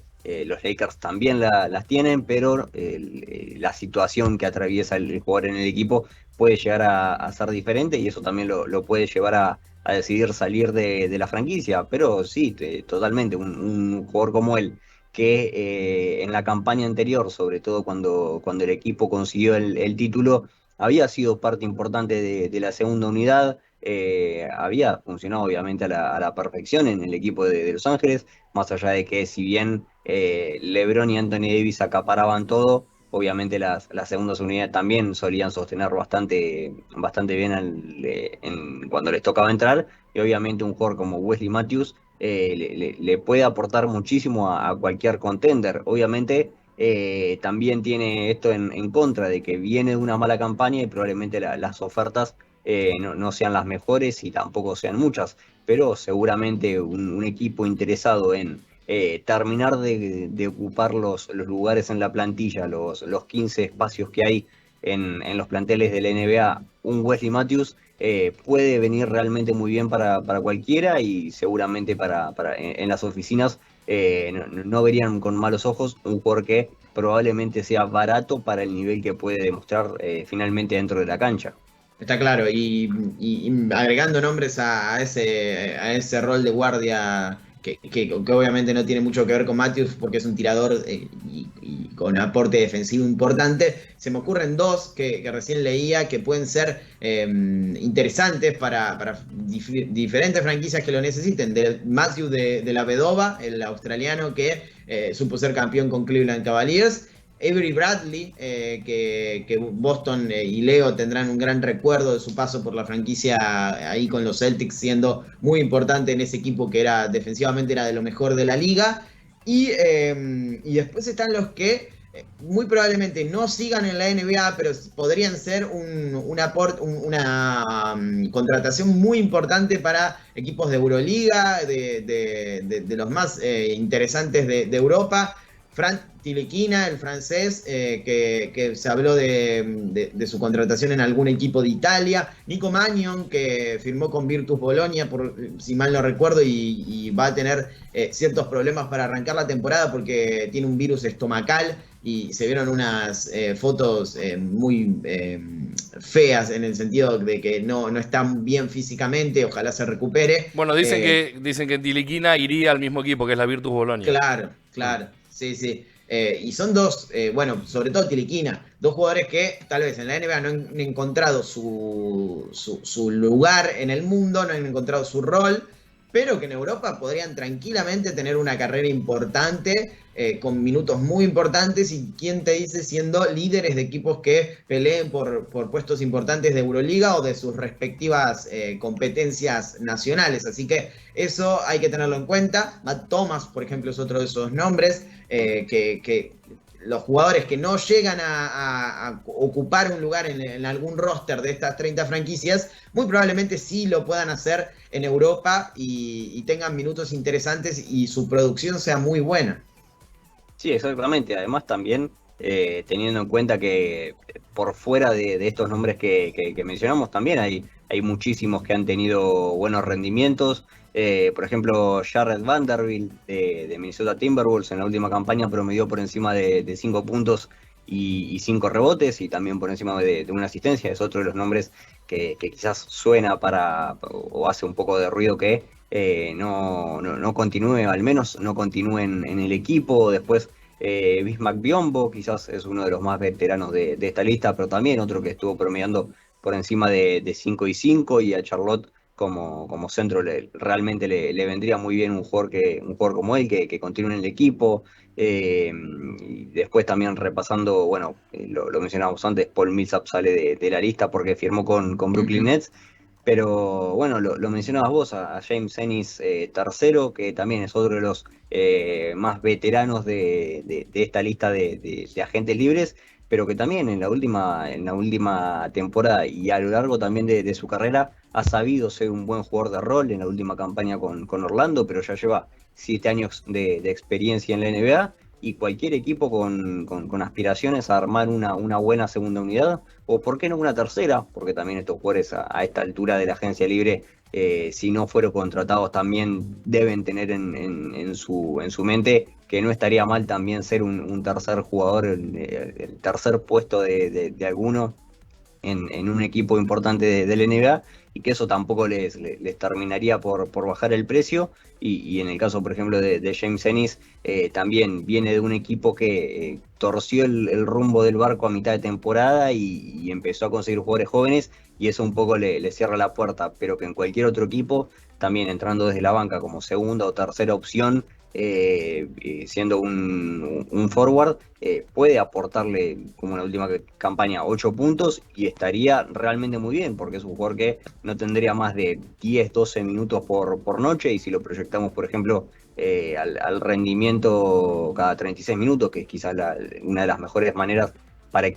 los Lakers también las tienen, pero la situación que atraviesa el jugador en el equipo puede llegar a ser diferente, y eso también lo puede llevar a decidir salir de la franquicia. Pero sí, totalmente, un jugador como él, que en la campaña anterior, sobre todo cuando el equipo consiguió el título, había sido parte importante de la segunda unidad, había funcionado obviamente a la perfección en el equipo de Los Ángeles, más allá de que, si bien LeBron y Anthony Davis acaparaban todo, obviamente las segundas unidades también solían sostener bastante bien cuando les tocaba entrar, y obviamente un jugador como Wesley Matthews le puede aportar muchísimo a cualquier contender. Obviamente también tiene esto en contra, de que viene de una mala campaña y probablemente las ofertas no sean las mejores y tampoco sean muchas, pero seguramente un equipo interesado en terminar de ocupar los lugares en la plantilla, los 15 espacios que hay en los planteles de la NBA, un Wesley Matthews puede venir realmente muy bien para cualquiera, y seguramente en las oficinas no verían con malos ojos un jugador que probablemente sea barato para el nivel que puede demostrar finalmente dentro de la cancha. Está claro, y agregando nombres a ese rol de guardia que obviamente no tiene mucho que ver con Matthews porque es un tirador y con aporte defensivo importante, se me ocurren dos que recién leía que pueden ser interesantes para diferentes franquicias que lo necesiten. De Matthews de la Vedova, el australiano que supo ser campeón con Cleveland Cavaliers. Avery Bradley, que Boston y Leo tendrán un gran recuerdo de su paso por la franquicia ahí con los Celtics, siendo muy importante en ese equipo que era defensivamente era de lo mejor de la liga. Y después están los que muy probablemente no sigan en la NBA, pero podrían ser una contratación muy importante para equipos de Euroliga, de los más interesantes de Europa. Frank Ntilikina, el francés, que se habló de su contratación en algún equipo de Italia. Nico Mannion, que firmó con Virtus Bologna, si mal no recuerdo, y va a tener ciertos problemas para arrancar la temporada porque tiene un virus estomacal y se vieron unas fotos muy feas en el sentido de que no está bien físicamente, ojalá se recupere. Bueno, dicen que Ntilikina iría al mismo equipo que es la Virtus Bologna. Claro. Sí. Y son dos, bueno, sobre todo Ntilikina, dos jugadores que tal vez en la NBA no han encontrado su lugar en el mundo, no han encontrado su rol, pero que en Europa podrían tranquilamente tener una carrera importante, con minutos muy importantes, y quién te dice siendo líderes de equipos que peleen por puestos importantes de Euroliga o de sus respectivas competencias nacionales. Así que eso hay que tenerlo en cuenta. Matt Thomas, por ejemplo, es otro de esos nombres que los jugadores que no llegan a ocupar un lugar en algún roster de estas 30 franquicias, muy probablemente sí lo puedan hacer en Europa y tengan minutos interesantes y su producción sea muy buena. Sí, exactamente. Además también teniendo en cuenta que por fuera de estos nombres que mencionamos también hay muchísimos que han tenido buenos rendimientos. Por ejemplo, Jarred Vanderbilt de Minnesota Timberwolves en la última campaña promedió por encima de 5 puntos y 5 rebotes y también por encima de una asistencia. Es otro de los nombres que quizás suena o hace un poco de ruido que no continúe, al menos no continúe en el equipo. Después Bismack Biyombo quizás es uno de los más veteranos de esta lista, pero también otro que estuvo promediando por encima de 5 y 5, y a Charlotte como centro realmente le vendría muy bien un jugador como él que continúe en el equipo. Y después también repasando, bueno, lo mencionábamos antes, Paul Millsap sale de la lista porque firmó con Brooklyn Nets. Pero bueno, lo mencionabas vos, a James Ennis tercero, que también es otro de los más veteranos de esta lista de agentes libres, pero que también en la última temporada y a lo largo también de su carrera ha sabido ser un buen jugador de rol. En la última campaña con Orlando, pero ya lleva 7 años de experiencia en la NBA. Y cualquier equipo con aspiraciones a armar una buena segunda unidad, o por qué no una tercera, porque también estos jugadores a esta altura de la agencia libre, si no fueron contratados, también deben tener en su mente que no estaría mal también ser un tercer jugador, el tercer puesto de alguno en un equipo importante de la NBA, y que eso tampoco les terminaría por bajar el precio. Y en el caso, por ejemplo, de James Ennis, también viene de un equipo que torció el rumbo del barco a mitad de temporada y empezó a conseguir jugadores jóvenes, y eso un poco le cierra la puerta, pero que en cualquier otro equipo, también entrando desde la banca como segunda o tercera opción, siendo un forward, puede aportarle, como en la última campaña, 8 puntos y estaría realmente muy bien, porque es un jugador que no tendría más de 10, 12 minutos por noche, y si lo proyectamos, por ejemplo, al rendimiento cada 36 minutos, que es quizás una de las mejores maneras para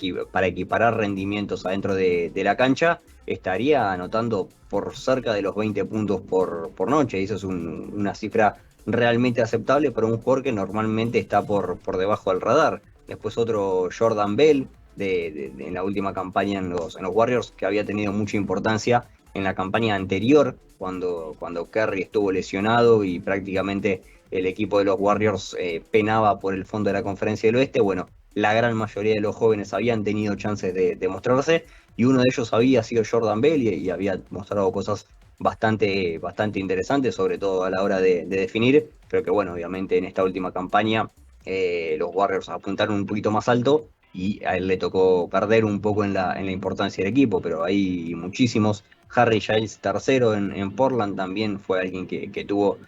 equiparar rendimientos adentro de la cancha, estaría anotando por cerca de los 20 puntos por noche, y eso es una cifra realmente aceptable para un jugador que normalmente está por debajo del radar. Después otro, Jordan Bell, en la última campaña en los Warriors, que había tenido mucha importancia en la campaña anterior, cuando Curry estuvo lesionado y prácticamente el equipo de los Warriors penaba por el fondo de la Conferencia del Oeste. Bueno, la gran mayoría de los jóvenes habían tenido chances de mostrarse, y uno de ellos había sido Jordan Bell y había mostrado cosas bastante interesantes, sobre todo a la hora de definir, pero que bueno, obviamente en esta última campaña los Warriors apuntaron un poquito más alto y a él le tocó perder un poco en la importancia del equipo, pero hay muchísimos. Harry Giles tercero en Portland también fue alguien que tuvo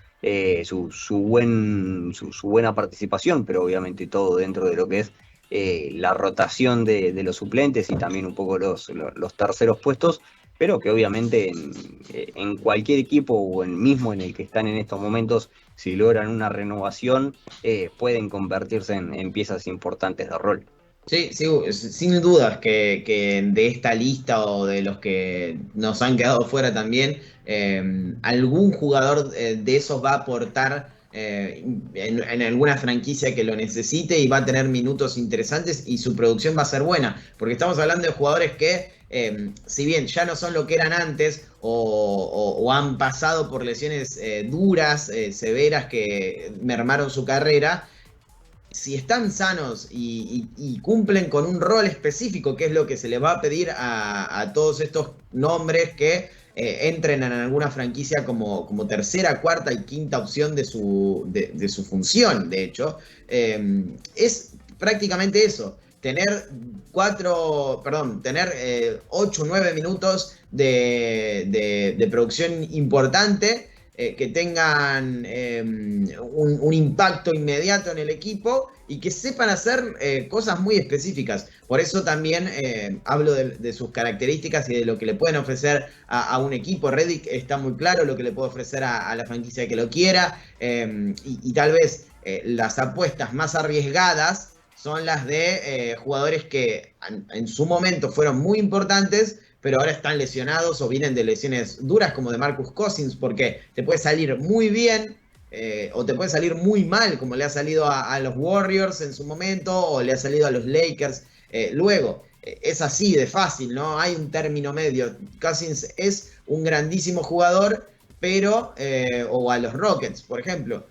su buena participación, pero obviamente todo dentro de lo que es la rotación de los suplentes y también un poco los terceros puestos, pero que obviamente en cualquier equipo o mismo en el que están en estos momentos, si logran una renovación, pueden convertirse en piezas importantes de rol. Sí, sí, sin dudas que de esta lista o de los que nos han quedado fuera también, algún jugador de esos va a aportar en alguna franquicia que lo necesite y va a tener minutos interesantes y su producción va a ser buena, porque estamos hablando de jugadores que, si bien ya no son lo que eran antes o han pasado por lesiones duras, severas que mermaron su carrera, si están sanos y cumplen con un rol específico, que es lo que se les va a pedir a todos estos nombres que entren en alguna franquicia como tercera, cuarta y quinta opción de su función, de hecho, es prácticamente eso. Tener 8 o 9 minutos de producción importante, que tengan un impacto inmediato en el equipo y que sepan hacer cosas muy específicas. Por eso también hablo de sus características y de lo que le pueden ofrecer a un equipo. Redick está muy claro lo que le puede ofrecer a la franquicia que lo quiera, y tal vez las apuestas más arriesgadas son las de jugadores que en su momento fueron muy importantes, pero ahora están lesionados o vienen de lesiones duras como de Marcus Cousins, porque te puede salir muy bien o te puede salir muy mal, como le ha salido a los Warriors en su momento o le ha salido a los Lakers luego. Es así de fácil, ¿no? Hay un término medio. Cousins es un grandísimo jugador, pero, o a los Rockets, por ejemplo.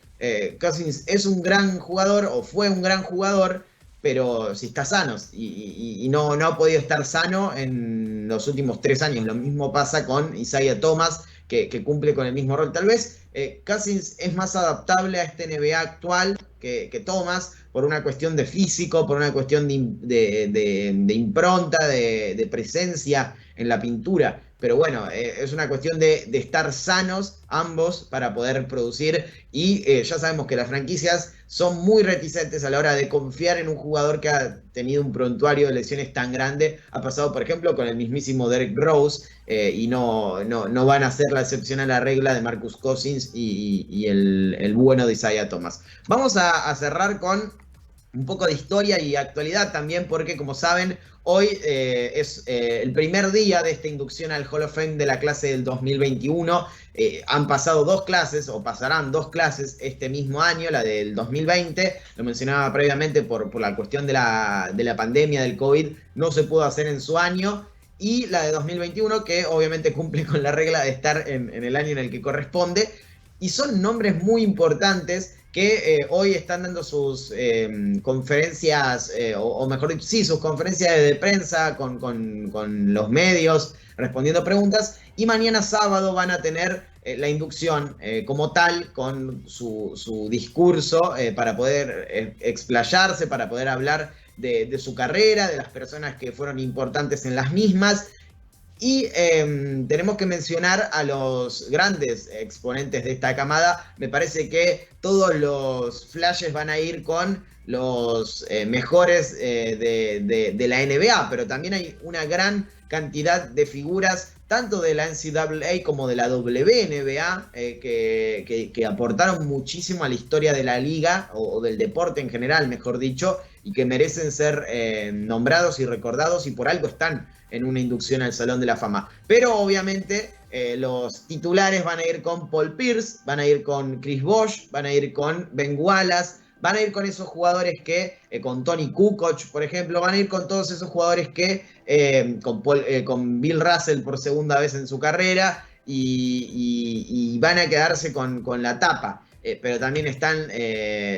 Cousins es un gran jugador o fue un gran jugador, pero si está sano y no ha podido estar sano en los últimos 3 años. Lo mismo pasa con Isaiah Thomas, que cumple con el mismo rol. Tal vez Cousins es más adaptable a este NBA actual que Thomas, por una cuestión de físico, por una cuestión de impronta, de presencia en la pintura. Pero bueno, es una cuestión de estar sanos ambos para poder producir. Y ya sabemos que las franquicias son muy reticentes a la hora de confiar en un jugador que ha tenido un prontuario de lesiones tan grande. Ha pasado, por ejemplo, con el mismísimo Derrick Rose, y no van a ser la excepción a la regla de Marcus Cousins y el bueno de Isaiah Thomas. Vamos a cerrar con un poco de historia y actualidad también, porque como saben, hoy es el primer día de esta inducción al Hall of Fame de la clase del 2021. Han pasado 2 clases, o pasarán 2 clases este mismo año, la del 2020, lo mencionaba previamente por la cuestión de la pandemia del COVID, no se pudo hacer en su año, y la de 2021, que obviamente cumple con la regla de estar en el año en el que corresponde, y son nombres muy importantes que hoy están dando sus conferencias, o mejor dicho, sí, sus conferencias de prensa con los medios, respondiendo preguntas, y mañana sábado van a tener la inducción como tal, con su discurso, para poder explayarse, para poder hablar de su carrera, de las personas que fueron importantes en las mismas. Y tenemos que mencionar a los grandes exponentes de esta camada. Me parece que todos los flashes van a ir con los mejores de la NBA, pero también hay una gran cantidad de figuras, tanto de la NCAA como de la WNBA, que aportaron muchísimo a la historia de la liga, o del deporte en general, mejor dicho, y que merecen ser nombrados y recordados, y por algo están en una inducción al Salón de la Fama. Pero obviamente los titulares van a ir con Paul Pierce, van a ir con Chris Bosh, van a ir con Ben Wallace, van a ir con esos jugadores que, con Tony Kukoc, por ejemplo, van a ir con todos esos jugadores que, con Bill Russell por segunda vez en su carrera, y van a quedarse con la tapa. Pero también están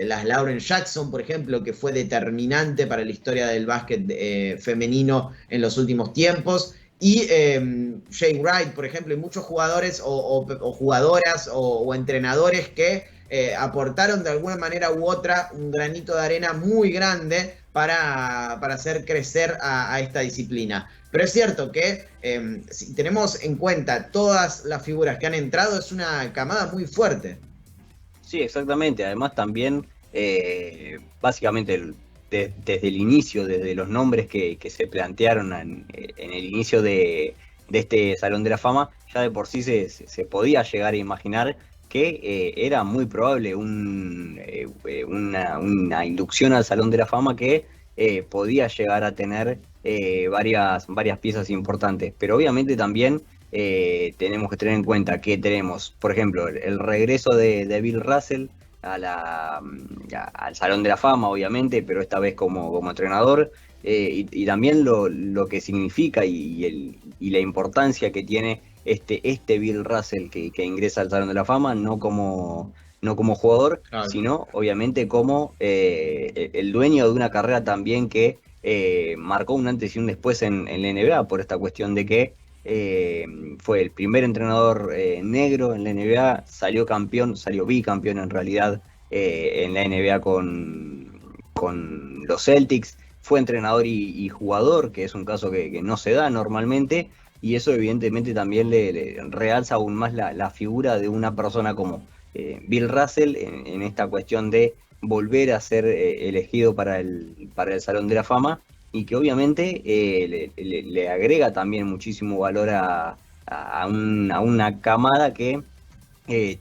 las Lauren Jackson, por ejemplo, que fue determinante para la historia del básquet femenino en los últimos tiempos. Y Jay Wright, por ejemplo, y muchos jugadores o jugadoras o entrenadores que aportaron de alguna manera u otra un granito de arena muy grande para hacer crecer a esta disciplina. Pero es cierto que si tenemos en cuenta todas las figuras que han entrado, es una camada muy fuerte. Sí, exactamente. Además también, básicamente, desde el inicio, desde los nombres que se plantearon en el inicio de este Salón de la Fama, ya de por sí se podía llegar a imaginar que era muy probable una inducción al Salón de la Fama que podía llegar a tener varias piezas importantes. Pero obviamente también tenemos que tener en cuenta que tenemos, por ejemplo, el regreso de Bill Russell al Salón de la Fama, obviamente, pero esta vez como entrenador, y también lo que significa y la importancia que tiene este Bill Russell que ingresa al Salón de la Fama, no como jugador, Claro. sino obviamente como el dueño de una carrera también que marcó un antes y un después en la NBA, por esta cuestión de que fue el primer entrenador negro en la NBA, salió bicampeón en realidad en la NBA con los Celtics, fue entrenador y jugador, que es un caso que no se da normalmente, y eso evidentemente también le realza aún más la figura de una persona como Bill Russell en esta cuestión de volver a ser elegido para el Salón de la Fama, y que obviamente le agrega también muchísimo valor a una camada que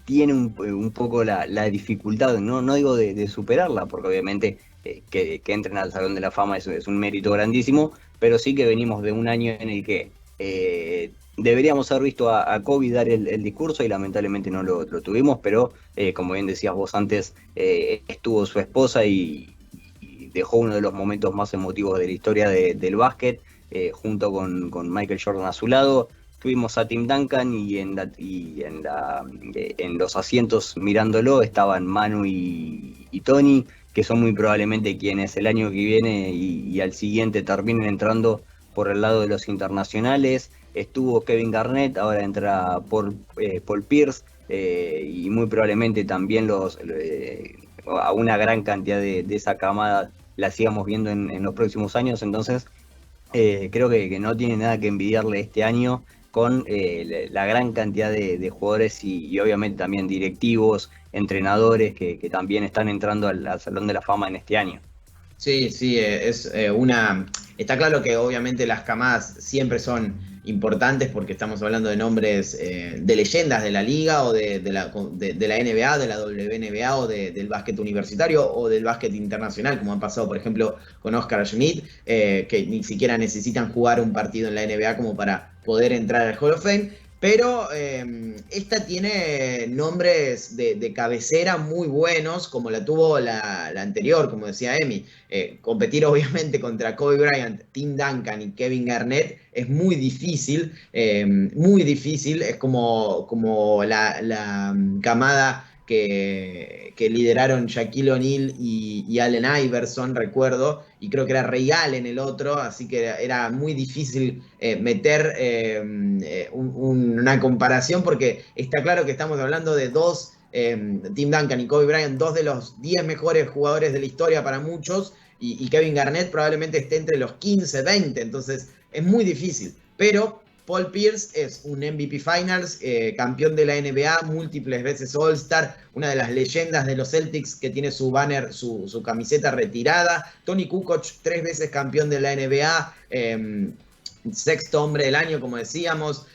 tiene un poco la dificultad, no digo de superarla, porque obviamente que entren al Salón de la Fama es un mérito grandísimo, pero sí que venimos de un año en el que deberíamos haber visto a Kobe dar el discurso y lamentablemente no lo tuvimos, pero como bien decías vos antes, estuvo su esposa y dejó uno de los momentos más emotivos de la historia del básquet, junto con Michael Jordan a su lado. Tuvimos a Tim Duncan y en los asientos mirándolo estaban Manu y Tony, que son muy probablemente quienes el año que viene y al siguiente terminen entrando por el lado de los internacionales. Estuvo Kevin Garnett, ahora entra Paul Pierce, y muy probablemente también a una gran cantidad de esa camada la sigamos viendo en los próximos años. Entonces creo que no tiene nada que envidiarle este año con la gran cantidad de jugadores y obviamente también directivos, entrenadores que también están entrando al Salón de la Fama en este año. Sí, está claro que obviamente las camadas siempre son importantes porque estamos hablando de nombres de leyendas de la liga o de la NBA, de la WNBA o del básquet universitario o del básquet internacional, como ha pasado por ejemplo con Oscar Schmidt, que ni siquiera necesitan jugar un partido en la NBA como para poder entrar al Hall of Fame. Pero esta tiene nombres de cabecera muy buenos, como la tuvo la anterior, como decía Emi. Competir obviamente contra Kobe Bryant, Tim Duncan y Kevin Garnett es muy difícil, muy difícil. Es como la camada que lideraron Shaquille O'Neal y Allen Iverson, recuerdo, y creo que era Ray Allen el otro, así que era muy difícil meter una comparación, porque está claro que estamos hablando de dos, Tim Duncan y Kobe Bryant, dos de los 10 mejores jugadores de la historia para muchos, y Kevin Garnett probablemente esté entre los 15, 20, entonces es muy difícil, pero Paul Pierce es un MVP Finals, campeón de la NBA, múltiples veces All-Star, una de las leyendas de los Celtics que tiene su banner, su camiseta retirada. Tony Kukoc, 3 veces campeón de la NBA, sexto hombre del año, como decíamos,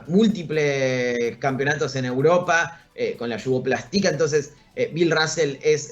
múltiples campeonatos en Europa, con la yugoplástica. Entonces, Bill Russell es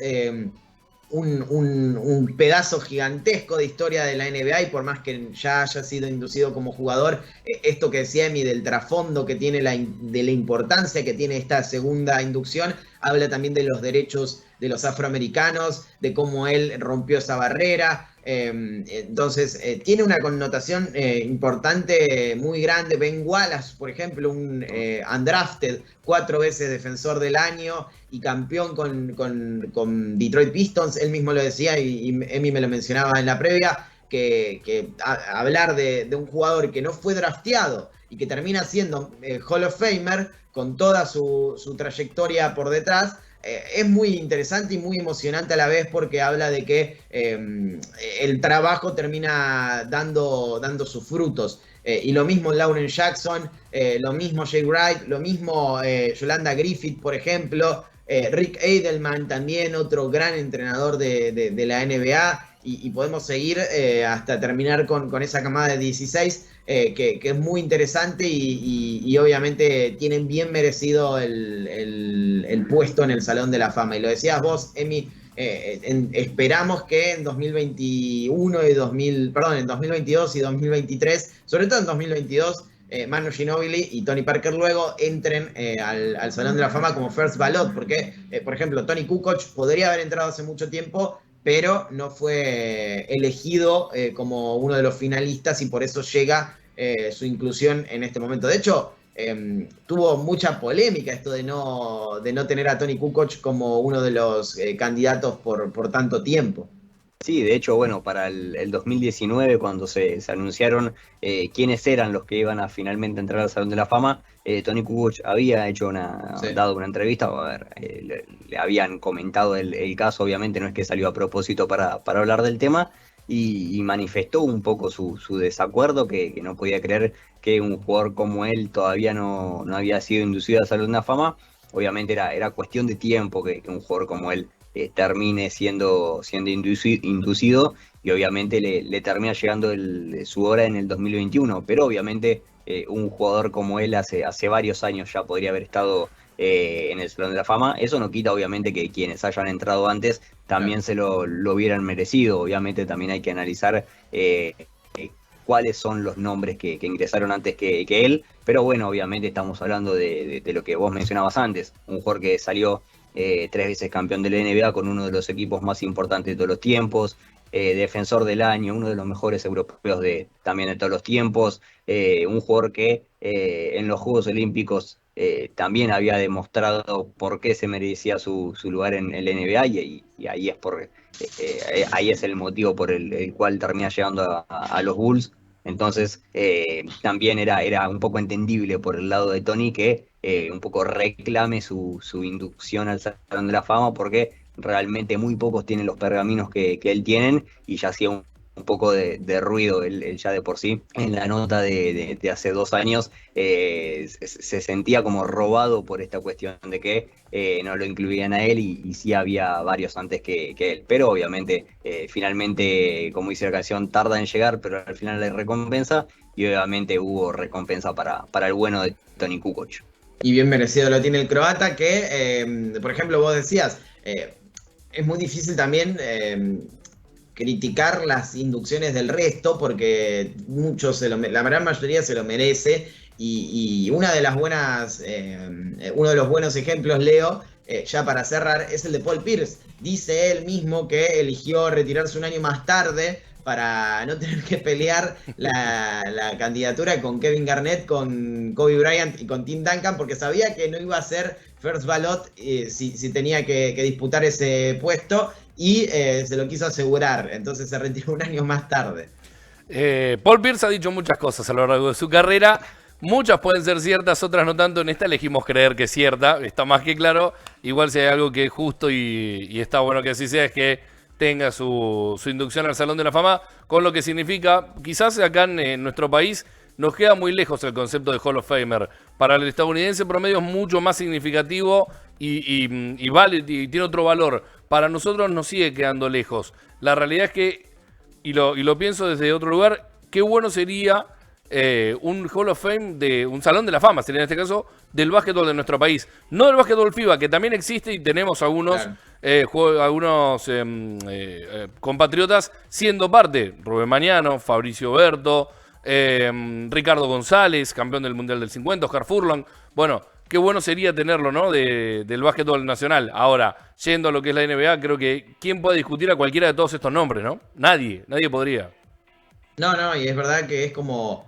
un pedazo gigantesco de historia de la NBA, y por más que ya haya sido inducido como jugador, esto que decía Emi del trasfondo que tiene, de la importancia que tiene esta segunda inducción, habla también de los derechos de los afroamericanos, de cómo él rompió esa barrera. Entonces tiene una connotación importante, muy grande. Ben Wallace, por ejemplo, un undrafted, 4 veces defensor del año y campeón con Detroit Pistons, él mismo lo decía y Emi me lo mencionaba en la previa. que hablar de un jugador que no fue drafteado y que termina siendo Hall of Famer con toda su trayectoria por detrás, es muy interesante y muy emocionante a la vez porque habla de que el trabajo termina dando sus frutos. Y lo mismo Lauren Jackson, lo mismo Jay Wright, lo mismo Yolanda Griffith, por ejemplo, Rick Edelman también, otro gran entrenador de la NBA, y podemos seguir hasta terminar con esa camada de 16, que es muy interesante y obviamente tienen bien merecido el puesto en el Salón de la Fama. Y lo decías vos, Emi, esperamos que en 2021 en 2022 y 2023, sobre todo en 2022, Manu Ginóbili y Tony Parker luego entren al Salón de la Fama como first ballot, porque, por ejemplo, Tony Kukoc podría haber entrado hace mucho tiempo, pero no fue elegido como uno de los finalistas y por eso llega su inclusión en este momento. De hecho, tuvo mucha polémica esto de no tener a Tony Kukoc como uno de los candidatos por tanto tiempo. Sí, de hecho, bueno, para el 2019, cuando se anunciaron quiénes eran los que iban a finalmente entrar al Salón de la Fama, Tony Kukoc había hecho dado una entrevista, a ver, le habían comentado el caso, obviamente no es que salió a propósito para hablar del tema, y manifestó un poco su desacuerdo, que no podía creer que un jugador como él todavía no había sido inducido al Salón de la Fama. Obviamente era cuestión de tiempo que un jugador como él termine siendo inducido, y obviamente le termina llegando su hora en el 2021, pero obviamente un jugador como él hace varios años ya podría haber estado en el Salón de la Fama. Eso no quita obviamente que quienes hayan entrado antes también se lo hubieran merecido. Obviamente también hay que analizar cuáles son los nombres que ingresaron antes que él, pero bueno, obviamente estamos hablando de lo que vos mencionabas antes, un jugador que salió 3 veces campeón de la NBA con uno de los equipos más importantes de todos los tiempos, defensor del año, uno de los mejores europeos también de todos los tiempos, un jugador que en los Juegos Olímpicos también había demostrado por qué se merecía su lugar en el NBA, y ahí ahí es el motivo por el cual termina llegando a los Bulls. Entonces también era un poco entendible por el lado de Tony que un poco reclame su inducción al Salón de la Fama, porque realmente muy pocos tienen los pergaminos que él tienen, y ya hacía un poco de ruido él ya de por sí. En la nota de hace 2 años se sentía como robado por esta cuestión de que no lo incluían a él, y sí había varios antes que él, pero obviamente finalmente, como dice la canción, tarda en llegar, pero al final hay recompensa, y obviamente hubo recompensa para el bueno de Tony Kukoc. Y bien merecido lo tiene el croata, que, por ejemplo, vos decías, es muy difícil también criticar las inducciones del resto, porque la gran mayoría se lo merece, y una de las buenas, uno de los buenos ejemplos, Leo, ya para cerrar, es el de Paul Pierce. Dice él mismo que eligió retirarse un año más tarde para no tener que pelear la candidatura con Kevin Garnett, con Kobe Bryant y con Tim Duncan, porque sabía que no iba a ser first ballot si tenía que disputar ese puesto, y se lo quiso asegurar, entonces se retiró un año más tarde. Paul Pierce ha dicho muchas cosas a lo largo de su carrera. Muchas pueden ser ciertas, otras no tanto. En esta elegimos creer que es cierta, está más que claro. Igual si hay algo que es justo y está bueno que así sea, es que tenga su inducción al Salón de la Fama, con lo que significa, quizás acá en nuestro país nos queda muy lejos el concepto de Hall of Famer. Para el estadounidense promedio es mucho más significativo y vale, y tiene otro valor. Para nosotros nos sigue quedando lejos. La realidad es que, y lo pienso desde otro lugar, qué bueno sería un Hall of Fame, un Salón de la Fama, sería en este caso, del básquetbol de nuestro país. No del básquetbol FIBA, que también existe y tenemos algunos, claro, compatriotas siendo parte. Rubén Mañano, Fabricio Berto, Ricardo González, campeón del Mundial del 50, Oscar Furlong. Bueno, qué bueno sería tenerlo, ¿no? Del básquetbol nacional. Ahora, yendo a lo que es la NBA, creo que ¿quién puede discutir a cualquiera de todos estos nombres, no? Nadie podría. No, y es verdad que es como,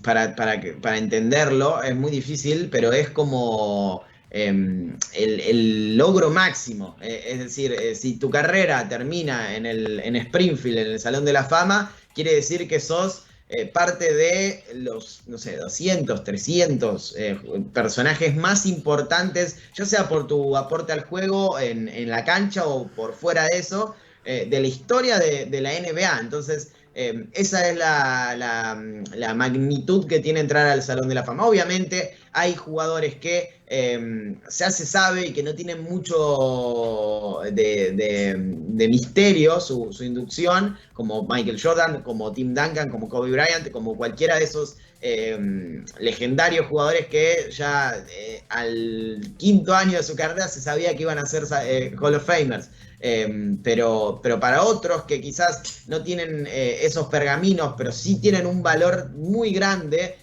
para entenderlo, es muy difícil, pero es como el logro máximo. Es decir, si tu carrera termina en Springfield, en el Salón de la Fama, quiere decir que sos parte de los, no sé, 200, 300 personajes más importantes, ya sea por tu aporte al juego en la cancha o por fuera de eso, de la historia de la NBA. Entonces, esa es la magnitud que tiene entrar al Salón de la Fama. Obviamente hay jugadores que ya se sabe y que no tienen mucho de misterio su inducción, como Michael Jordan, como Tim Duncan, como Kobe Bryant, como cualquiera de esos legendarios jugadores que ya al quinto año de su carrera se sabía que iban a ser Hall of Famers. Pero para otros que quizás no tienen esos pergaminos, pero sí tienen un valor muy grande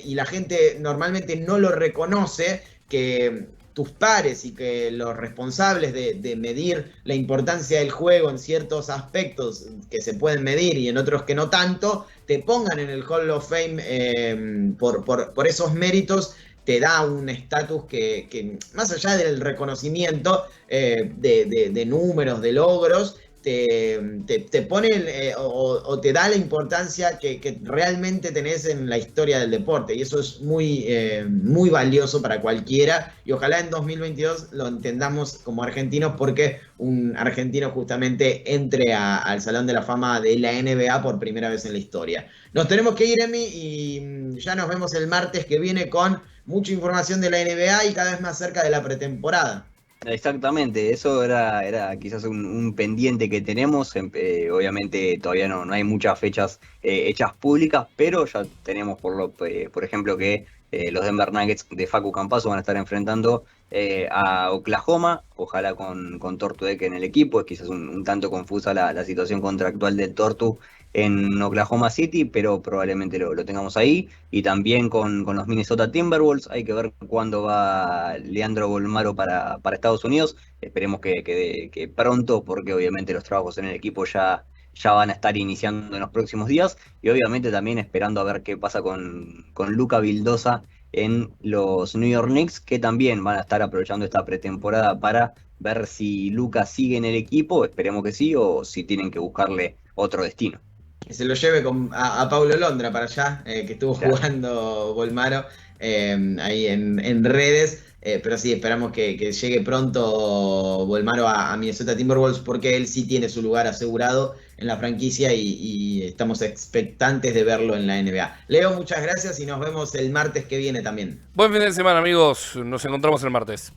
y la gente normalmente no lo reconoce, que tus pares y que los responsables de medir la importancia del juego en ciertos aspectos que se pueden medir y en otros que no tanto, te pongan en el Hall of Fame por esos méritos, te da un estatus que más allá del reconocimiento de números, de logros, te pone o te da la importancia que realmente tenés en la historia del deporte. Y eso es muy valioso para cualquiera. Y ojalá en 2022 lo entendamos como argentinos, porque un argentino justamente entre al Salón de la Fama de la NBA por primera vez en la historia. Nos tenemos que ir, Emi, y ya nos vemos el martes que viene con mucha información de la NBA y cada vez más cerca de la pretemporada. Exactamente, eso era quizás un pendiente que tenemos. Obviamente todavía no hay muchas fechas hechas públicas, pero ya tenemos por ejemplo que los Denver Nuggets de Facu Campazzo van a estar enfrentando a Oklahoma, ojalá con Tortu Deck en el equipo. Es quizás un tanto confusa la situación contractual de Tortu en Oklahoma City, pero probablemente lo tengamos ahí. Y también con los Minnesota Timberwolves, hay que ver cuándo va Leandro Bolmaro para Estados Unidos. Esperemos que pronto, porque obviamente los trabajos en el equipo ya van a estar iniciando en los próximos días. Y obviamente también esperando a ver qué pasa con Luca Vildosa en los New York Knicks, que también van a estar aprovechando esta pretemporada para ver si Luca sigue en el equipo, esperemos que sí, o si tienen que buscarle otro destino. Que se lo lleve a Paulo Londra para allá, que estuvo jugando Bolmaro ahí en redes. Pero sí, esperamos que llegue pronto Bolmaro a Minnesota Timberwolves, porque él sí tiene su lugar asegurado en la franquicia y estamos expectantes de verlo en la NBA. Leo, muchas gracias y nos vemos el martes que viene también. Buen fin de semana, amigos. Nos encontramos el martes.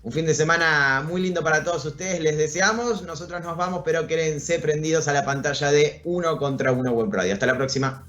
Un fin de semana muy lindo para todos ustedes, les deseamos. Nosotros nos vamos, pero quédense prendidos a la pantalla de Uno contra Uno Web Radio. Hasta la próxima.